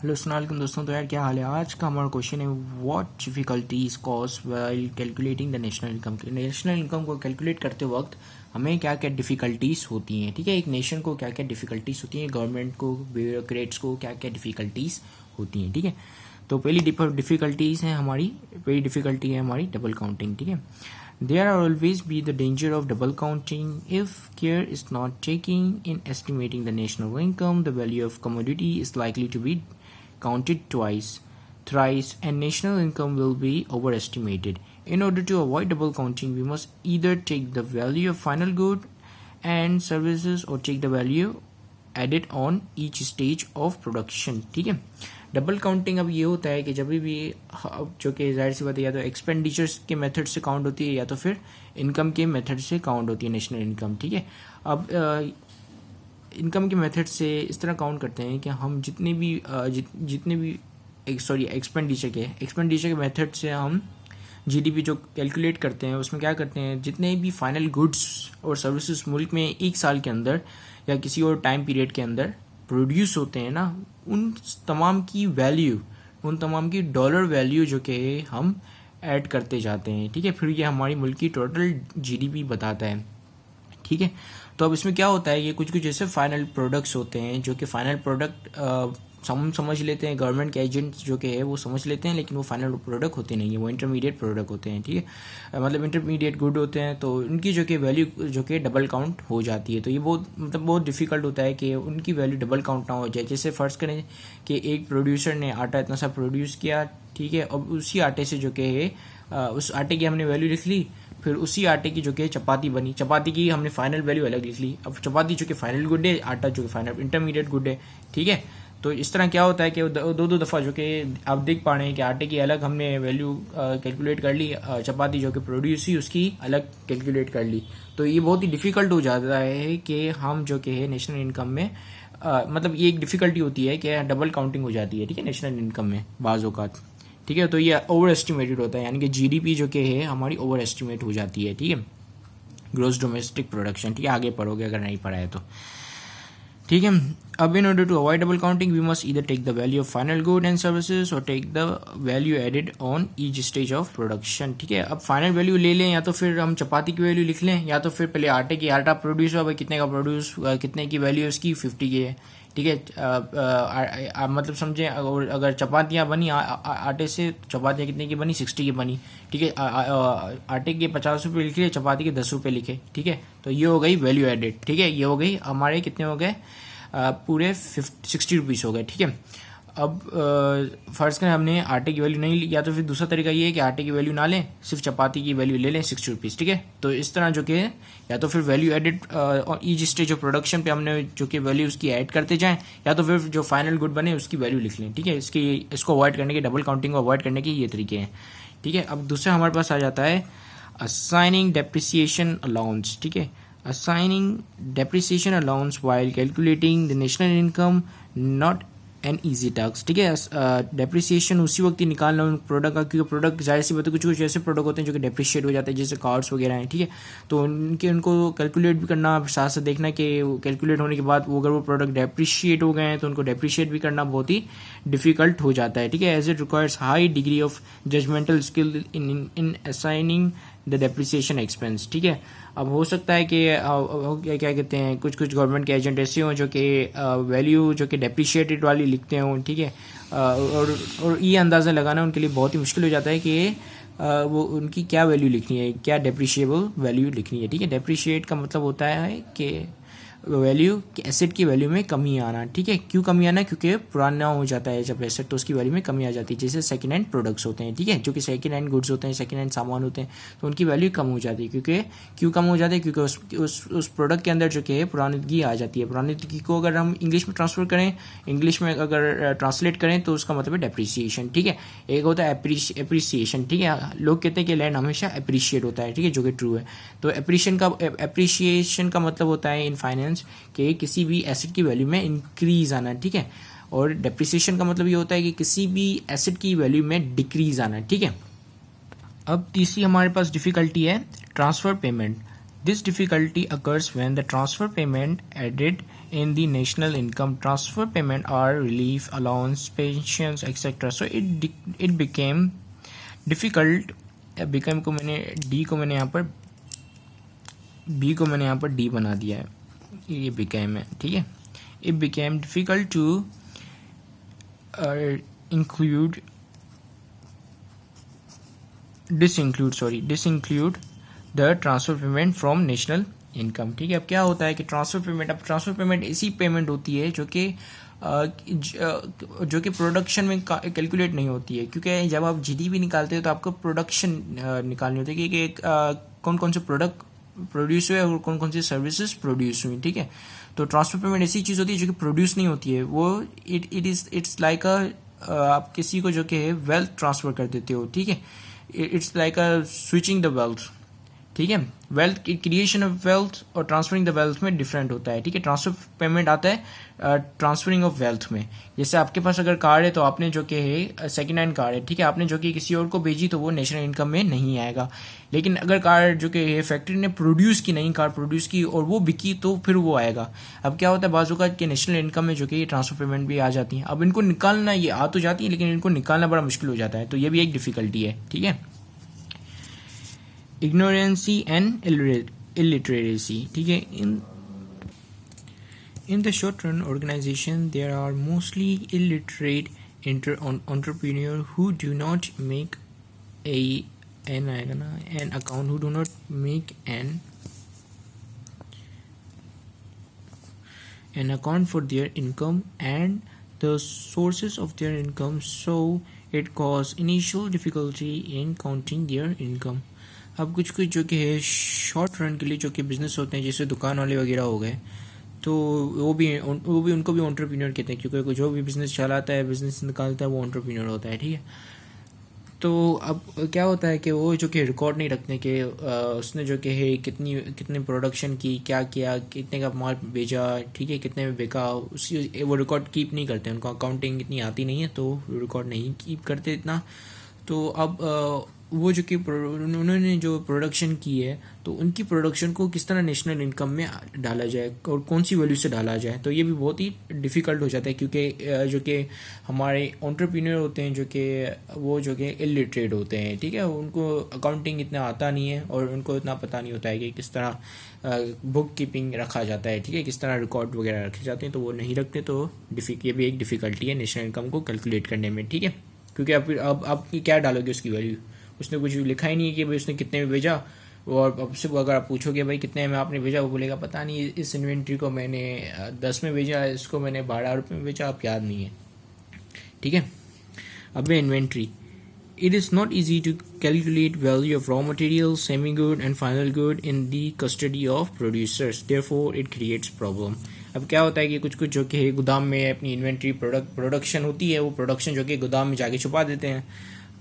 Hello अस्सलाम दोस्तों। तो यार क्या हाल है। आज का हमारा क्वेश्चन है what difficulties cause while calculating the national income. National income को कैलकुलेट करते वक्त हमें क्या क्या डिफ़िकल्टीज़ होती हैं। ठीक है, एक नेशन को क्या क्या डिफ़िकल्टीज़ होती हैं, गवर्नमेंट को, ब्यूरोक्रेट्स को क्या क्या डिफ़िकल्टीज़ होती हैं। ठीक है, तो पहली डिफ़िकल्टीज़ है हमारी, पहली डिफ़िकल्टी है हमारी डबल काउंटिंग। ठीक है, there are always be the danger of double counting if care is not taken in estimating the national income. The value of commodity is likely to be counted twice, thrice, and national income will be overestimated. In order to avoid double counting, we must either take the value of final good and services or take the value added on each stage of production. ठीक है, double counting अब ये होता है कि जब भी जो कि जाहिर सी बात है या तो एक्सपेंडिचर्स के मेथड से काउंट होती है या तो फिर इनकम के मेथड से काउंट होती है नेशनल इनकम। ठीक है, अब इनकम के मेथड से इस तरह काउंट करते हैं कि हम जितने भी एक्सपेंडिचर के मेथड से हम जीडीपी जो कैलकुलेट करते हैं उसमें क्या करते हैं, जितने भी फाइनल गुड्स और सर्विसेज मुल्क में एक साल के अंदर या किसी और टाइम पीरियड के अंदर प्रोड्यूस होते हैं ना, उन तमाम की वैल्यू, उन तमाम की डॉलर वैल्यू जो कि हम ऐड करते जाते हैं। ठीक है, फिर ये हमारी मुल्क की टोटल जीडीपी बताता है। ठीक है, तो अब इसमें क्या होता है, ये कुछ जैसे फाइनल प्रोडक्ट्स होते हैं जो कि फाइनल प्रोडक्ट हम समझ लेते हैं, गवर्नमेंट के एजेंट्स जो कि है वो समझ लेते हैं, लेकिन वो फाइनल प्रोडक्ट होते नहीं है, वो इंटरमीडिएट प्रोडक्ट होते हैं। ठीक है, मतलब इंटरमीडिएट गुड होते हैं, तो उनकी जो कि वैल्यू जो कि डबल काउंट हो जाती है। तो ये बहुत डिफ़िकल्ट होता है कि उनकी वैल्यू डबल काउंट ना हो जाए। जैसे फ़र्ज़ करें कि एक प्रोड्यूसर ने आटा इतना सा प्रोड्यूस किया, ठीक है, अब उसी आटे से जो कि है उस आटे की हमने वैल्यू लिख ली, फिर उसी आटे की जो कि चपाती बनी, चपाती की हमने फाइनल वैल्यू अलग लिख ली। अब चपाती जो कि फाइनल गुड है, आटा जो कि फाइनल इंटरमीडिएट गुड है। ठीक है, तो इस तरह क्या होता है कि दो दफ़ा जो कि आप देख पा रहे हैं कि आटे की अलग हमने वैल्यू कैलकुलेट कर ली, चपाती जो कि प्रोड्यूस हुई उसकी अलग कैलकुलेट कर ली। तो ये बहुत ही डिफ़िकल्ट हो जाता है कि हम जो कि है नेशनल इनकम में मतलब ये एक डिफ़िकल्टी होती है कि डबल काउंटिंग हो जाती है। ठीक है, नेशनल इनकम में बाज़ औक़ात। ठीक है, तो ये ओवर एस्टिमेटेड होता है, यानी कि जीडीपी जो कि है हमारी ओवर एस्टिमेट हो जाती है। ठीक है, ग्रॉस डोमेस्टिक प्रोडक्शन। ठीक है, आगे पढ़ोगे अगर नहीं पढ़ा है तो। ठीक है, अब in order to avoid double counting we must either take the value of final good and services और take the value added on each stage of production. ठीक है, अब फाइनल वैल्यू ले लें या तो फिर हम चपाती की वैल्यू लिख लें, या तो फिर पहले आटा प्रोड्यूस हुआ, भाई कितने का प्रोड्यूस, कितने की वैल्यू उसकी 50 की है। ठीक है, मतलब समझें अगर चपातियाँ बनी आटे से, चपातियाँ कितने की बनी, 60 की बनी। ठीक है, आटे के 50 रुपये लिखे, चपाती के 10 रुपये लिखे। ठीक है, तो ये हो गई वैल्यू एडेड। ठीक है, ये हो गई हमारे कितने हो गए, पूरे 60 रुपीज़ हो गए। ठीक है, अब फ़र्ज़ करें हमने आटे की वैल्यू नहीं ली, या तो फिर दूसरा तरीका ये है कि आटे की वैल्यू ना लें, सिर्फ चपाती की वैल्यू ले लें 60 रुपीज़। ठीक है, तो इस तरह जो कि या तो फिर value added each stage of production पे हमने जो कि वैल्यू उसकी ऐड करते जाएं, या तो फिर जो फाइनल गुड बने उसकी वैल्यू लिख लें। ठीक है, इसको अवॉइड करने के, डबल काउंटिंग को अवॉइड करने के ये तरीके हैं। ठीक है, अब दूसरा हमारे पास आ जाता है असाइनिंग डेप्रिसिएशन अलाउंस। ठीक है, assigning depreciation allowance while calculating the national income not an easy task। ठीक है, डेप्रिसिएशन उसी वक्त ही निकालना उन प्रोडक्ट का, क्योंकि प्रोडक्ट जाहिर सी बात है कुछ ऐसे प्रोडक्ट होते हैं जो कि डेप्रिशिएट हो जाते हैं, जैसे कार्ड्स वगैरह हैं। ठीक है, तो उनको कैलकुलेट भी करना, साथ साथ देखना कि कैलकुलेट होने के बाद अगर वो प्रोडक्ट डेप्रिशिएट हो गए हैं तो उनको डेप्रिशिएट भी करना बहुत ही डिफिकल्ट हो जाता है। ठीक है, as it requires high degree of judgemental skill in assigning the depreciation expense. ठीक है, अब हो सकता है कि क्या कहते हैं, कुछ गवर्नमेंट के एजेंट ऐसे हों जो कि वैल्यू जो कि डेप्रिशिएटेड वाली लिखते हों। ठीक है, और ये अंदाज़ा लगाना उनके लिए बहुत ही मुश्किल हो जाता है कि वो उनकी क्या वैल्यू लिखनी है, क्या डेप्रिशिएबल वैल्यू लिखनी है। ठीक है, डेप्रिशिएट का मतलब होता है कि वैल्यू एसेट की वैल्यू में कमी आना। ठीक है, क्यों कमी आना, क्योंकि पुराना हो जाता है जब एसेट तो उसकी वैल्यू में कमी आ जाती है। जैसे सेकंड हैंड प्रोडक्ट्स होते हैं, ठीक है, जो कि सेकंड हैंड गुड्स होते हैं, सेकंड हैंड सामान होते हैं, तो उनकी वैल्यू कम हो जाती है। क्यों कम हो जाती है, क्योंकि उस प्रोडक्ट के अंदर जो कि है पुरानगी आ जाती है। पुरानगी को अगर हम इंग्लिश में ट्रांसफर करें, इंग्लिश में अगर ट्रांसलेट करें तो उसका मतलब है डेप्रिसिएशन। ठीक है, एक होता है एप्रिसिएशन। ठीक है, लोग कहते हैं कि लैंड हमेशा एप्रिशिएट होता है। ठीक है, जो कि ट्रू है। तो एप्रिसिएशन का मतलब होता है इन फाइनेंस कि किसी भी एसेट की वैल्यू में इंक्रीज आना। ठीक है, और डेप्रिसिएशन का मतलब ये होता है कि किसी भी एसेट की वैल्यू में डिक्रीज आना। ठीक है, अब तीसरी हमारे पास डिफिकल्टी है transfer payment. This difficulty occurs when the transfer payment added in the national income. Transfer payment are relief, allowance, pensions, etc. So it became difficult. become को मैंने D को मैंने यहाँ पर B को मैंने यहाँ पर D बना दिया है, ये became है, ठीक है. It became difficult to disinclude the transfer payment from national income. ठीक है, अब क्या होता है कि ट्रांसफ़र पेमेंट ऐसी पेमेंट होती है जो कि प्रोडक्शन में कैलकुलेट नहीं होती है, क्योंकि जब आप जीडीपी निकालते हो तो आपको प्रोडक्शन निकालनी होती है कि कौन कौन से प्रोडक्ट प्रोड्यूस हुए और कौन कौन सी सर्विसेज प्रोड्यूस हुई. ठीक है, तो ट्रांसफ़र पेमेंट ऐसी चीज़ होती है जो कि प्रोड्यूस नहीं होती है. वो इट्स लाइक आप किसी को जो कि है वेल्थ ट्रांसफ़र कर देते हो. ठीक है, it's like a switching the wealth. ठीक है, वेल्थ क्रिएशन ऑफ वेल्थ और ट्रांसफरिंग द वेल्थ में डिफरेंट होता है. ठीक है, ट्रांसफर पेमेंट आता है ट्रांसफरिंग ऑफ वेल्थ में. जैसे आपके पास अगर कार है तो आपने जो कि है सेकेंड हैंड कार है, ठीक है, आपने जो कि किसी और को भेजी तो वो नेशनल इनकम में नहीं आएगा. लेकिन अगर कार जो कि है फैक्ट्री ने प्रोड्यूस की, नई कार प्रोड्यूस की और वो बिकी तो फिर वो आएगा. अब क्या होता है बाजू का कि नेशनल इनकम में जो कि ट्रांसफर पेमेंट भी आ जाती है. अब इनको निकालना, ये आ तो जाती है लेकिन इनको निकालना बड़ा मुश्किल हो जाता है, तो ये भी एक डिफिकल्टी है. ठीक है, ignorancy and illiteracy. ठीक है, in the short run organization there are mostly illiterate entrepreneur who do not make an account, who do not make an account for their income and the sources of their income, so it causes initial difficulty in counting their income. अब कुछ जो कि है short run के लिए जो कि business होते हैं, जैसे दुकान वाले वगैरह हो गए, तो वो भी उनको भी एंटरप्रेन्योर कहते हैं, क्योंकि जो भी बिज़नेस चलाता है, बिज़नेस निकालता है, वो एंटरप्रेन्योर होता है. ठीक है, तो अब क्या होता है कि वो जो कि रिकॉर्ड नहीं रखते कि उसने जो कि है कितनी प्रोडक्शन की, क्या किया, कितने का माल बेचा, ठीक है, कितने में बिका, उसकी वो रिकॉर्ड कीप नहीं करते. उनको अकाउंटिंग इतनी आती नहीं है तो रिकॉर्ड नहीं कीप करते इतना. तो अब वो जो कि उन्होंने जो प्रोडक्शन की है तो उनकी प्रोडक्शन को किस तरह नेशनल इनकम में डाला जाए और कौन सी वैल्यू से डाला जाए, तो ये भी बहुत ही डिफ़िकल्ट हो जाता है, क्योंकि जो कि हमारे एंटरप्रेन्योर होते हैं जो कि वो जो कि इलिटरेट होते हैं. ठीक है, उनको अकाउंटिंग इतना आता नहीं है और उनको इतना पता नहीं होता है कि किस तरह बुक कीपिंग रखा जाता है. ठीक है, किस तरह रिकॉर्ड वगैरह रखे जाते हैं, तो वो नहीं रखते. तो ये भी एक डिफ़िकल्टी है नेशनल इनकम को कैलकुलेट करने में. ठीक है, क्योंकि अब आप क्या डालोगे उसकी वैल्यू, उसने कुछ लिखा ही नहीं है कि भाई उसने कितने में भेजा. और अब से अगर आप पूछोगे भाई कितने में आपने भेजा, वो बोलेगा पता नहीं, इस इन्वेंट्री को मैंने 10 में भेजा, इसको मैंने 12 रुपये में भेजा, आप याद नहीं है. ठीक है, अब inventory. It is not easy to calculate value of raw materials, semi-good and final good in the custody of producers. Therefore, it creates problem. अब क्या होता है कि कुछ जो कि गोदाम में अपनी इन्वेंट्री प्रोडक्शन होती है, वो प्रोडक्शन जो कि गोदाम में जाके छुपा देते हैं.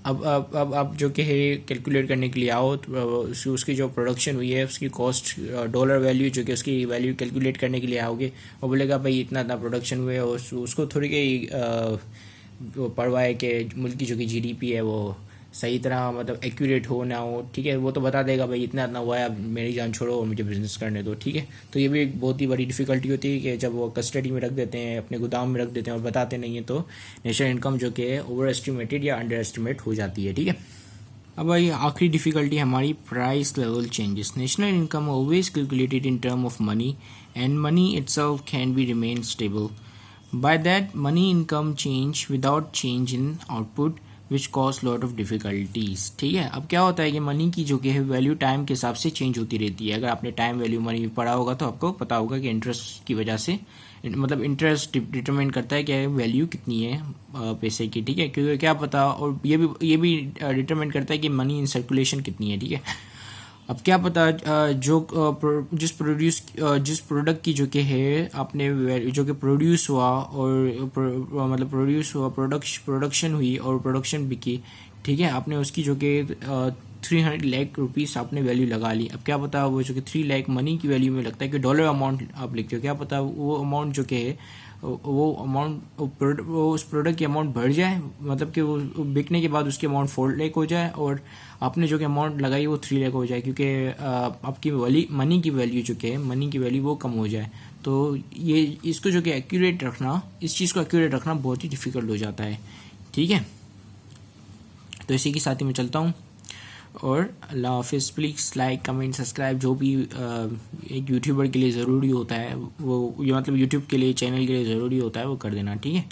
अब जो कि है कैलकुलेट करने के लिए आओ तो उसकी जो प्रोडक्शन हुई है उसकी कॉस्ट डॉलर वैल्यू जो कि उसकी वैल्यू कैलकुलेट करने के लिए आओगे, वो बोलेगा भाई इतना प्रोडक्शन हुए, और उसको थोड़ी कहीं परवाह है कि मुल्क की जो कि जीडीपी है वो सही तरह मतलब एक्यूरेट हो ना हो. ठीक है, वो तो बता देगा भाई इतना हुआ है, अब मेरी जान छोड़ो और मुझे बिजनेस करने दो. ठीक है, तो ये भी एक बहुत ही बड़ी डिफ़िकल्टी होती है कि जब वो कस्टडी में रख देते हैं, अपने गोदाम में रख देते हैं और बताते नहीं हैं, तो नेशनल इनकम जो कि ओवर एस्टिमेटेड या अंडर एस्टिमेट हो जाती है. ठीक है, अब भाई आखिरी डिफ़िकल्टी हमारी price level changes. National income always calculated in term of money and money itself can be remain stable. By that money income change without change in output which cause lot of difficulties. ठीक है, अब क्या होता है कि money की जो कि है वैल्यू टाइम के हिसाब से चेंज होती रहती है. अगर आपने टाइम वैल्यू मनी पढ़ा होगा तो आपको पता होगा कि इंटरेस्ट की वजह से, मतलब इंटरेस्ट डिटरमाइन करता है कि वैल्यू कितनी है पैसे की. ठीक है, क्योंकि क्या पता, और ये भी डिटरमाइन करता है कि मनी इन सर्कुलेशन कितनी है. ठीक है, अब क्या पता जिस प्रोडक्ट की जो कि है आपने जो कि प्रोड्यूस हुआ और मतलब प्रोड्यूस हुआ, प्रोडक्शन हुई और प्रोडक्शन बिकी. ठीक है, आपने उसकी जो कि 300 लाख रुपीस आपने वैल्यू लगा ली. अब क्या पता वो जो कि 3 लाख मनी की वैल्यू में लगता है कि डॉलर अमाउंट आप लिखते हो, क्या पता वो अमाउंट जो कि है वो अमाउंट वो उस प्रोडक्ट की अमाउंट बढ़ जाए, मतलब कि वो बिकने के बाद उसकी अमाउंट 4 लाख हो जाए और आपने जो कि अमाउंट लगाई वो 3 लाख हो जाए, क्योंकि आपकी मनी की वैल्यू जो कि है, मनी की वैल्यू वो कम हो जाए। तो ये इसको जो कि एक्यूरेट रखना, इस चीज़ को एक्यूरेट रखना बहुत ही डिफ़िकल्ट हो जाता है। ठीक है, तो इसी के साथ ही मैं चलता हूँ और अल्लाह हाफिज़। प्लीज़ लाइक कमेंट सब्सक्राइब, जो भी एक यूट्यूबर के लिए ज़रूरी होता है वो, ये मतलब यूट्यूब के लिए, चैनल के लिए ज़रूरी होता है वो कर देना। ठीक है।